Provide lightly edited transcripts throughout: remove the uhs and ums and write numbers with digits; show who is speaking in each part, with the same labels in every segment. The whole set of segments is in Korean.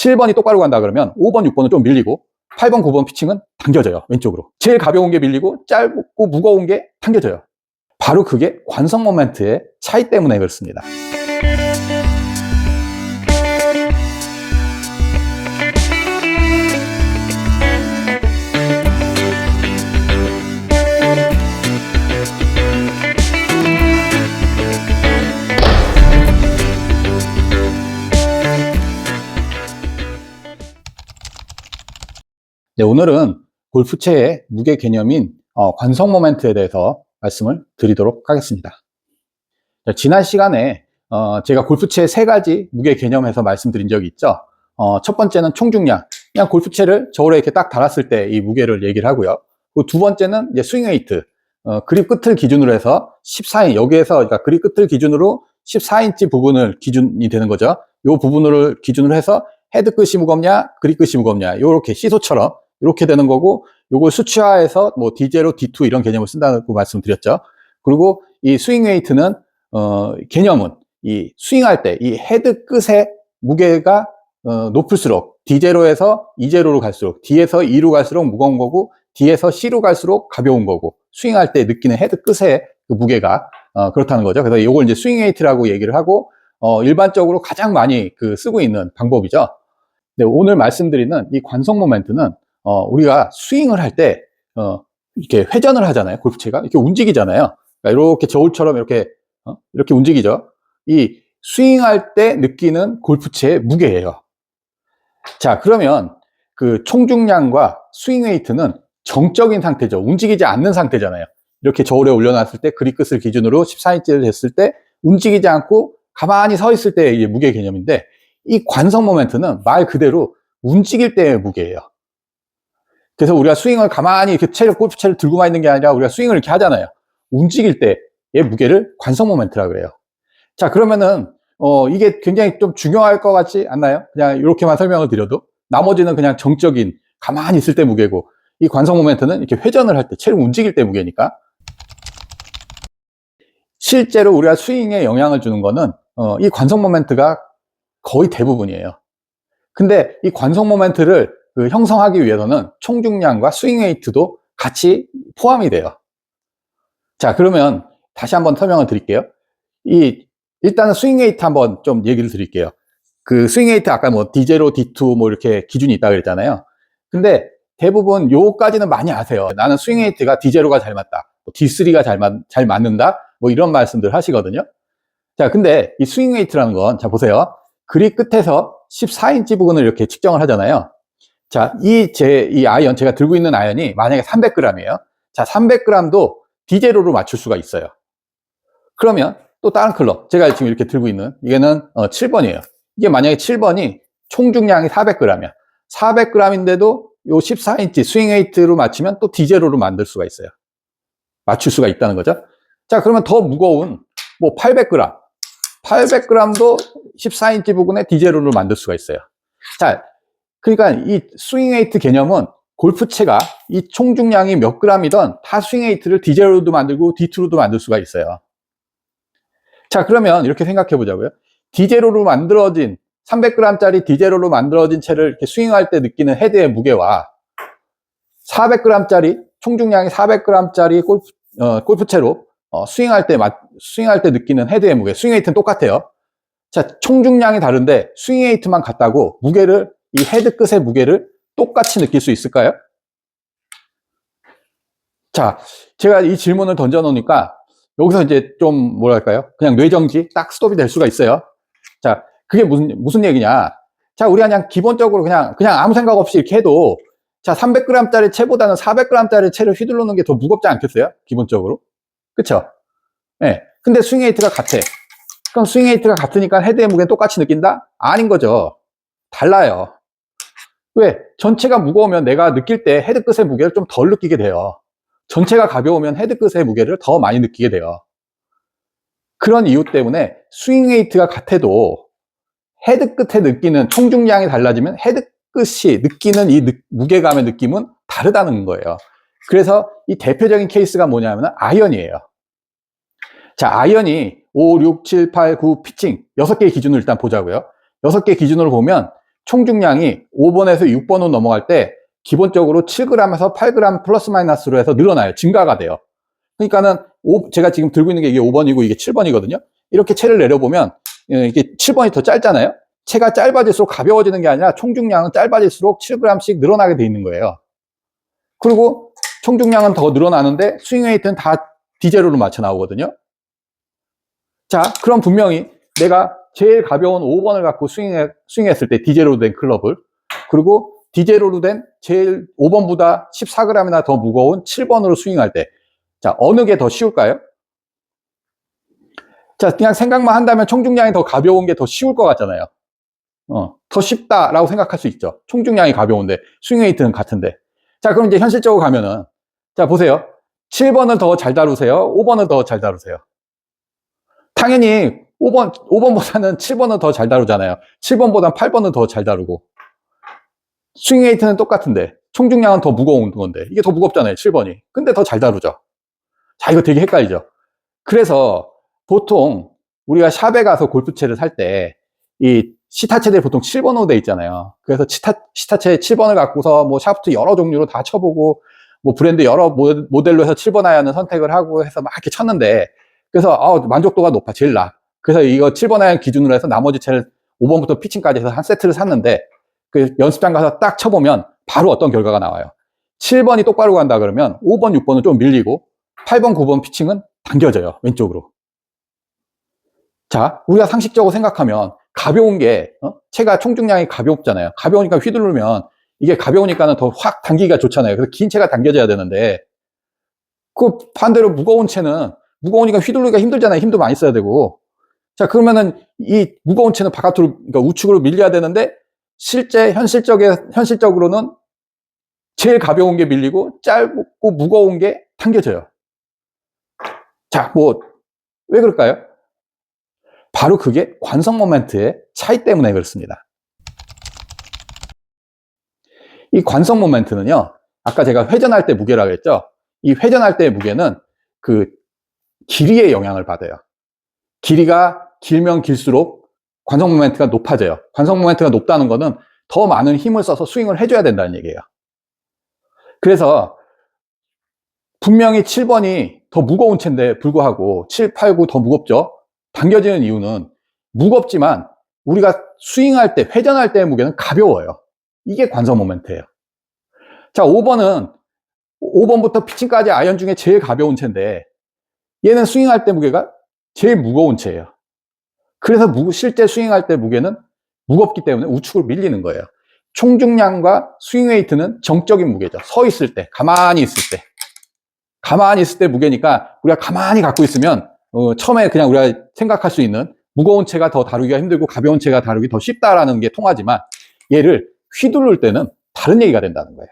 Speaker 1: 7번이 똑바로 간다 그러면 5번, 6번은 좀 밀리고 8번, 9번 피칭은 당겨져요. 왼쪽으로. 제일 가벼운 게 밀리고 짧고 무거운 게 당겨져요. 바로 그게 관성 모멘트의 차이 때문에 그렇습니다. 네, 오늘은 골프채의 무게 개념인 관성 모멘트에 대해서 말씀을 드리도록 하겠습니다. 지난 시간에 제가 골프채의 3가지 무게 개념에서 말씀드린 적이 있죠. 첫 번째는 총중량, 그냥 골프채를 저울에 이렇게 딱 달았을 때 이 무게를 얘기를 하고요. 그리고 두 번째는 이제 스윙 웨이트, 그립 끝을 기준으로 해서 14인, 여기에서 그러니까 그립 끝을 기준으로 14인치 부분을 기준이 되는 거죠. 이 부분을 기준으로 해서 헤드 끝이 무겁냐, 그립 끝이 무겁냐, 이렇게 시소처럼 이렇게 되는 거고, 요걸 수치화해서 뭐 D0, D2 이런 개념을 쓴다고 말씀드렸죠. 그리고 이 스윙 웨이트는 개념은 이 스윙할 때 이 헤드 끝의 무게가 높을수록 D0에서 E0로 갈수록, D에서 E로 갈수록 무거운 거고, D에서 C로 갈수록 가벼운 거고, 스윙할 때 느끼는 헤드 끝의 그 무게가 그렇다는 거죠. 그래서 이걸 이제 스윙 웨이트라고 얘기를 하고, 일반적으로 가장 많이 쓰고 있는 방법이죠. 네, 오늘 말씀드리는 이 관성 모멘트는 우리가 스윙을 할 때 이렇게 회전을 하잖아요. 골프채가 이렇게 움직이잖아요. 그러니까 이렇게 저울처럼 이렇게 이렇게 움직이죠. 이 스윙할 때 느끼는 골프채의 무게예요. 자, 그러면 그 총중량과 스윙 웨이트는 정적인 상태죠. 움직이지 않는 상태잖아요. 이렇게 저울에 올려놨을 때 그립 끝을 기준으로 14인치를 됐을 때 움직이지 않고 가만히 서 있을 때의 이제 무게 개념인데, 이 관성 모멘트는 말 그대로 움직일 때의 무게예요. 그래서 우리가 스윙을 가만히 이렇게 골프채를 들고만 있는 게 아니라 우리가 스윙을 이렇게 하잖아요. 움직일 때의 무게를 관성 모멘트라고 그래요. 자, 그러면은 이게 굉장히 좀 중요할 것 같지 않나요? 그냥 이렇게만 설명을 드려도 나머지는 그냥 정적인 가만히 있을 때 무게고, 이 관성 모멘트는 이렇게 회전을 할 때, 채를 움직일 때 무게니까. 실제로 우리가 스윙에 영향을 주는 거는 이 관성 모멘트가 거의 대부분이에요. 근데 이 관성 모멘트를 형성하기 위해서는 총중량과 스윙 웨이트도 같이 포함이 돼요. 자, 그러면 다시 한번 설명을 드릴게요. 일단은 스윙 웨이트 한번 좀 얘기를 드릴게요. 그 스윙 웨이트 아까 뭐 D0, D2 뭐 이렇게 기준이 있다고 그랬잖아요. 근데 대부분 요까지는 많이 아세요. 나는 스윙 웨이트가 D0가 잘 맞다, D3가 잘 맞는다, 뭐 이런 말씀들 하시거든요. 자, 근데 이 스윙 웨이트라는 건, 자, 보세요. 그립 끝에서 14인치 부분을 이렇게 측정을 하잖아요. 자, 이 아이언, 제가 들고 있는 아이언이 만약에 300g이에요. 자, 300g도 D0로 맞출 수가 있어요. 그러면 또 다른 클럽, 제가 지금 이렇게 들고 있는, 이게는 7번이에요. 이게 만약에 7번이 총중량이 400g이야. 400g인데도 요 14인치 스윙 웨이트로 맞추면 또 D0로 만들 수가 있어요. 맞출 수가 있다는 거죠. 자, 그러면 더 무거운 뭐 800g, 800g도 14인치 부분에 D0로 만들 수가 있어요. 자, 그러니까 이 스윙 웨이트 개념은 골프채가 이 총중량이 몇 g이든 다 스윙 웨이트를 D0로도 만들고 D2로도 만들 수가 있어요. 자, 그러면 이렇게 생각해 보자고요. D0로 만들어진 300g짜리 D0로 만들어진 채를 이렇게 스윙할 때 느끼는 헤드의 무게와 400g짜리 총중량이 400g짜리 골프채로 스윙할 때 느끼는 헤드의 무게, 스윙 웨이트는 똑같아요. 자, 총중량이 다른데 스윙 웨이트만 같다고 무게를, 이 헤드 끝의 무게를 똑같이 느낄 수 있을까요? 자, 제가 이 질문을 던져 놓으니까 여기서 이제 좀 뭐랄까요? 그냥 뇌정지 딱 스톱이 될 수가 있어요. 자, 그게 무슨 얘기냐? 자, 우리가 그냥 기본적으로 그냥 아무 생각 없이 이렇게 해도, 자, 300g짜리 채보다는 400g짜리 채를 휘두르는 게 더 무겁지 않겠어요? 기본적으로. 그쵸? 네. 근데 스윙 웨이트가 같아. 그럼 스윙 웨이트가 같으니까 헤드의 무게는 똑같이 느낀다? 아닌 거죠. 달라요. 왜? 전체가 무거우면 내가 느낄 때 헤드 끝의 무게를 좀 덜 느끼게 돼요. 전체가 가벼우면 헤드 끝의 무게를 더 많이 느끼게 돼요. 그런 이유 때문에 스윙 웨이트가 같아도 헤드 끝에 느끼는 총중량이 달라지면 헤드 끝이 느끼는 이 무게감의 느낌은 다르다는 거예요. 그래서 이 대표적인 케이스가 뭐냐면 아이언이에요. 자, 아이언이 5, 6, 7, 8, 9 피칭 6개의 기준을 일단 보자고요. 6개 기준으로 보면 총중량이 5번에서 6번으로 넘어갈 때 기본적으로 7g에서 8g 플러스 마이너스로 해서 늘어나요. 증가가 돼요. 그러니까는 제가 지금 들고 있는 게 이게 5번이고 이게 7번이거든요. 이렇게 채를 내려보면 이게 7번이 더 짧잖아요. 채가 짧아질수록 가벼워지는 게 아니라 총중량은 짧아질수록 7g씩 늘어나게 돼 있는 거예요. 그리고 총중량은 더 늘어나는데 스윙 웨이트는 다 디제로로 맞춰 나오거든요. 자, 그럼 분명히 내가 제일 가벼운 5번을 갖고 스윙했을 때 디제로로 된 클럽을, 그리고 디제로로 된 제일 5번보다 14g이나 더 무거운 7번으로 스윙할 때, 자, 어느 게 더 쉬울까요? 자, 그냥 생각만 한다면 총중량이 더 가벼운 게 더 쉬울 것 같잖아요. 더 쉽다라고 생각할 수 있죠. 총중량이 가벼운데 스윙 웨이트는 같은데. 자, 그럼 이제 현실적으로 가면은, 자, 보세요. 7번을 더 잘 다루세요? 5번을 더 잘 다루세요? 당연히 5번보다는 7번은 더 잘 다루잖아요. 7번보다는 8번은 더 잘 다루고. 스윙 웨이트는 똑같은데 총중량은 더 무거운 건데 이게 더 무겁잖아요. 7번이. 근데 더 잘 다루죠. 자, 이거 되게 헷갈리죠. 그래서 보통 우리가 샵에 가서 골프채를 살 때 이 시타채들이 보통 7번으로 돼 있잖아요. 그래서 시타채 7번을 갖고서 뭐 샤프트 여러 종류로 다 쳐보고 뭐 브랜드 여러 모델로 해서 7번 아이언을 선택을 하고 해서 막 이렇게 쳤는데, 그래서 만족도가 높아. 제일 나. 그래서 이거 7번 아이언 기준으로 해서 나머지 채를 5번부터 피칭까지 해서 한 세트를 샀는데, 그 연습장 가서 딱 쳐보면 바로 어떤 결과가 나와요. 7번이 똑바로 간다 그러면 5번, 6번은 좀 밀리고 8번, 9번 피칭은 당겨져요. 왼쪽으로. 자, 우리가 상식적으로 생각하면 가벼운 게, 채가 총중량이 가볍잖아요. 가벼우니까 휘두르면 이게 가벼우니까는 더 확 당기기가 좋잖아요. 그래서 긴 채가 당겨져야 되는데, 그 반대로 무거운 채는 무거우니까 휘두르기가 힘들잖아요. 힘도 많이 써야 되고. 자, 그러면은 이 무거운 채는 바깥으로, 그러니까 우측으로 밀려야 되는데, 현실적으로는 제일 가벼운 게 밀리고 짧고 무거운 게 당겨져요. 자, 왜 그럴까요? 바로 그게 관성 모멘트의 차이 때문에 그렇습니다. 이 관성 모멘트는요, 아까 제가 회전할 때 무게라고 했죠? 이 회전할 때의 무게는 그 길이의 영향을 받아요. 길이가 길면 길수록 관성 모멘트가 높아져요. 관성 모멘트가 높다는 거는 더 많은 힘을 써서 스윙을 해줘야 된다는 얘기예요. 그래서 분명히 7번이 더 무거운 채인데 불구하고 7, 8, 9 더 무겁죠? 당겨지는 이유는 무겁지만 우리가 스윙할 때, 회전할 때의 무게는 가벼워요. 이게 관성 모멘트예요. 자, 5번부터 피칭까지 아이언 중에 제일 가벼운 채인데 얘는 스윙할 때 무게가 제일 무거운 채예요. 그래서 실제 스윙할 때 무게는 무겁기 때문에 우측으로 밀리는 거예요. 총중량과 스윙 웨이트는 정적인 무게죠. 서 있을 때, 가만히 있을 때 무게니까 우리가 가만히 갖고 있으면 처음에 그냥 우리가 생각할 수 있는 무거운 채가 더 다루기가 힘들고 가벼운 채가 다루기 더 쉽다라는 게 통하지만, 얘를 휘두를 때는 다른 얘기가 된다는 거예요.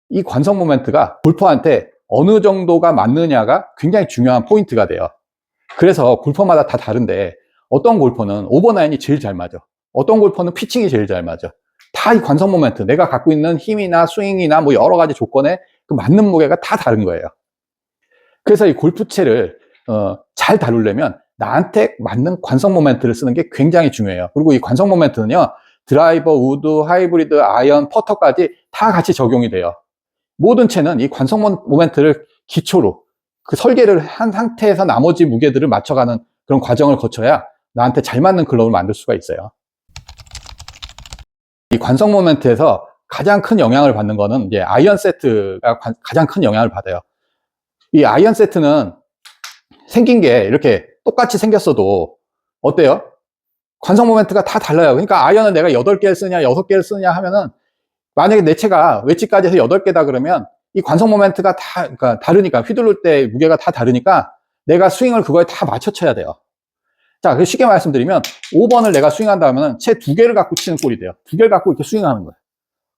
Speaker 1: 이 관성 모멘트가 골퍼한테 어느 정도가 맞느냐가 굉장히 중요한 포인트가 돼요. 그래서 골퍼마다 다 다른데 어떤 골퍼는 5번 아이언이 제일 잘 맞아. 어떤 골퍼는 피칭이 제일 잘 맞아. 다 이 관성 모멘트, 내가 갖고 있는 힘이나 스윙이나 뭐 여러 가지 조건에 그 맞는 무게가 다 다른 거예요. 그래서 이 골프채를 잘 다루려면 나한테 맞는 관성 모멘트를 쓰는 게 굉장히 중요해요. 그리고 이 관성 모멘트는요, 드라이버, 우드, 하이브리드, 아이언, 퍼터까지 다 같이 적용이 돼요. 모든 채는 이 관성 모멘트를 기초로 그 설계를 한 상태에서 나머지 무게들을 맞춰가는 그런 과정을 거쳐야 나한테 잘 맞는 클럽을 만들 수가 있어요. 이 관성 모멘트에서 가장 큰 영향을 받는 거는 이제 아이언 세트가 가장 큰 영향을 받아요. 이 아이언 세트는 생긴 게 이렇게 똑같이 생겼어도 어때요? 관성 모멘트가 다 달라요. 그러니까 아이언은 내가 8개를 쓰냐 6개를 쓰냐 하면은, 만약에 내 채가 웨지까지 해서 8개다 그러면 이 관성 모멘트가 다, 그러니까 다르니까, 휘두를 때 무게가 다 다르니까 내가 스윙을 그거에 다 맞춰 쳐야 돼요. 자, 쉽게 말씀드리면 5번을 내가 스윙한다 하면 채 2개를 갖고 치는 꼴이 돼요. 2개를 갖고 이렇게 스윙하는 거예요.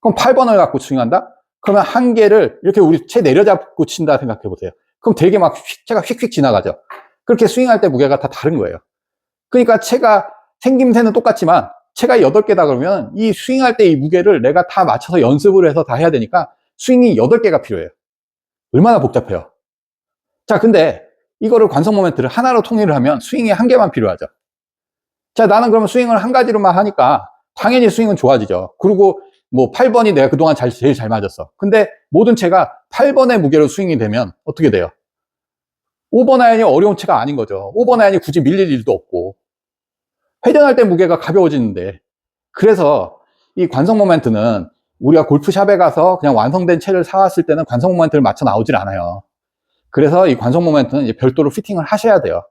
Speaker 1: 그럼 8번을 갖고 스윙한다? 그러면 1개를 이렇게 우리 채 내려잡고 친다 생각해 보세요. 그럼 되게 막 채가 휙휙 지나가죠. 그렇게 스윙할 때 무게가 다 다른 거예요. 그러니까 채가 생김새는 똑같지만 채가 8개다 그러면 이 스윙할 때 이 무게를 내가 다 맞춰서 연습을 해서 다 해야 되니까 스윙이 8개가 필요해요. 얼마나 복잡해요. 자, 근데 이거를 관성 모멘트를 하나로 통일을 하면 스윙이 1개만 필요하죠. 자, 나는 그러면 스윙을 한 가지로만 하니까 당연히 스윙은 좋아지죠. 그리고 뭐 8번이 내가 그동안 제일 잘 맞았어. 근데 모든 채가 8번의 무게로 스윙이 되면 어떻게 돼요? 5번 아이언이 어려운 채가 아닌 거죠. 5번 아이언이 굳이 밀릴 일도 없고 회전할 때 무게가 가벼워지는데, 그래서 이 관성 모멘트는 우리가 골프샵에 가서 그냥 완성된 채를 사왔을 때는 관성 모멘트를 맞춰 나오질 않아요. 그래서 이 관성 모멘트는 이제 별도로 피팅을 하셔야 돼요.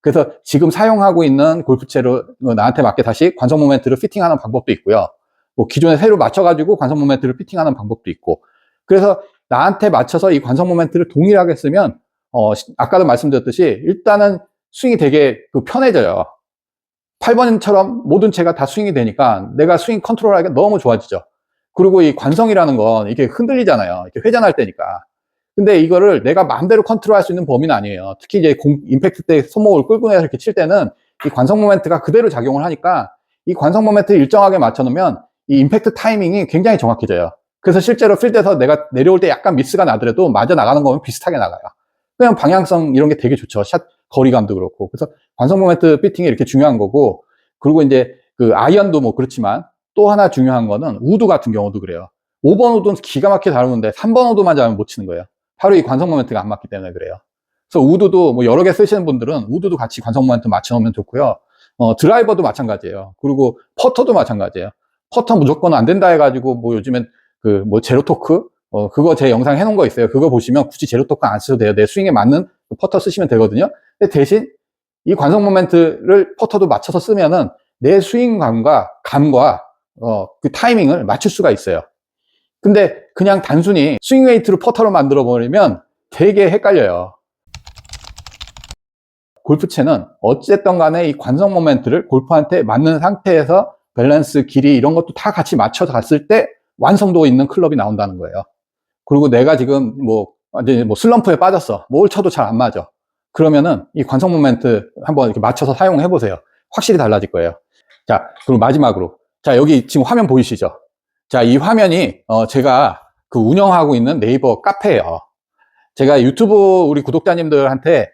Speaker 1: 그래서 지금 사용하고 있는 골프채로 나한테 맞게 다시 관성 모멘트를 피팅하는 방법도 있고요. 뭐 기존에 새로 맞춰가지고 관성 모멘트를 피팅하는 방법도 있고. 그래서 나한테 맞춰서 이 관성 모멘트를 동일하게 쓰면 아까도 말씀드렸듯이 일단은 스윙이 되게 편해져요. 8번처럼 모든 채가 다 스윙이 되니까 내가 스윙 컨트롤하기가 너무 좋아지죠. 그리고 이 관성이라는 건 이게 흔들리잖아요. 이렇게 회전할 때니까. 근데 이거를 내가 마음대로 컨트롤할 수 있는 범위는 아니에요. 특히 이제 임팩트 때 손목을 끌고 내서 이렇게 칠 때는 이 관성 모멘트가 그대로 작용을 하니까 이 관성 모멘트를 일정하게 맞춰놓으면 이 임팩트 타이밍이 굉장히 정확해져요. 그래서 실제로 필드에서 내가 내려올 때 약간 미스가 나더라도 맞아 나가는 거면 비슷하게 나가요. 그냥 방향성 이런 게 되게 좋죠. 샷 거리감도 그렇고. 그래서 관성 모멘트 피팅이 이렇게 중요한 거고, 그리고 이제 그 아이언도 뭐 그렇지만 또 하나 중요한 거는 우드 같은 경우도 그래요. 5번 우드는 기가 막히게 잘 오는데 3번 우드만 잘하면 못 치는 거예요. 바로 이 관성 모멘트가 안 맞기 때문에 그래요. 그래서 우드도 뭐 여러 개 쓰시는 분들은 우드도 같이 관성 모멘트 맞춰놓으면 좋고요. 드라이버도 마찬가지예요. 그리고 퍼터도 마찬가지예요. 퍼터 무조건 안 된다 해가지고 뭐 요즘엔 그 뭐 제로 토크 그거 제 영상 해놓은 거 있어요. 그거 보시면 굳이 제로 토크 안 쓰셔도 돼요. 내 스윙에 맞는 퍼터 쓰시면 되거든요. 근데 대신 이 관성 모멘트를 퍼터도 맞춰서 쓰면은 내 스윙감과 그 타이밍을 맞출 수가 있어요. 근데 그냥 단순히 스윙 웨이트로 퍼터로 만들어 버리면 되게 헷갈려요. 골프채는 어쨌든 간에 이 관성 모멘트를 골프한테 맞는 상태에서 밸런스, 길이 이런 것도 다 같이 맞춰서 갔을 때 완성도 있는 클럽이 나온다는 거예요. 그리고 내가 지금 이제 슬럼프에 빠졌어. 뭘 쳐도 잘 안 맞아. 그러면은 이 관성 모멘트 한번 이렇게 맞춰서 사용해 보세요. 확실히 달라질 거예요. 자, 그리고 마지막으로. 자, 여기 지금 화면 보이시죠? 자, 이 화면이 제가 그 운영하고 있는 네이버 카페예요. 제가 유튜브 우리 구독자님들한테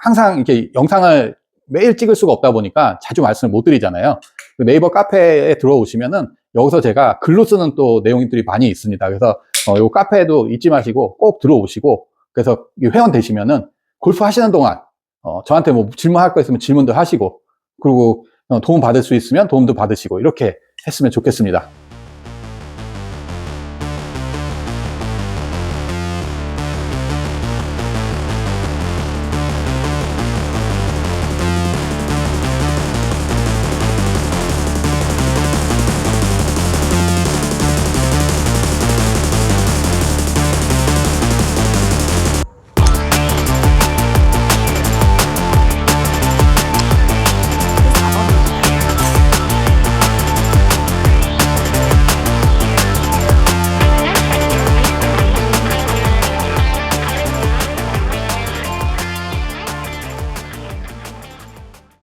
Speaker 1: 항상 이렇게 영상을 매일 찍을 수가 없다 보니까 자주 말씀을 못 드리잖아요. 그 네이버 카페에 들어오시면은 여기서 제가 글로 쓰는 또 내용들이 많이 있습니다. 그래서 요 카페에도 잊지 마시고 꼭 들어오시고, 그래서 회원 되시면은 골프 하시는 동안 저한테 뭐 질문할 거 있으면 질문도 하시고, 그리고 도움 받을 수 있으면 도움도 받으시고, 이렇게 했으면 좋겠습니다.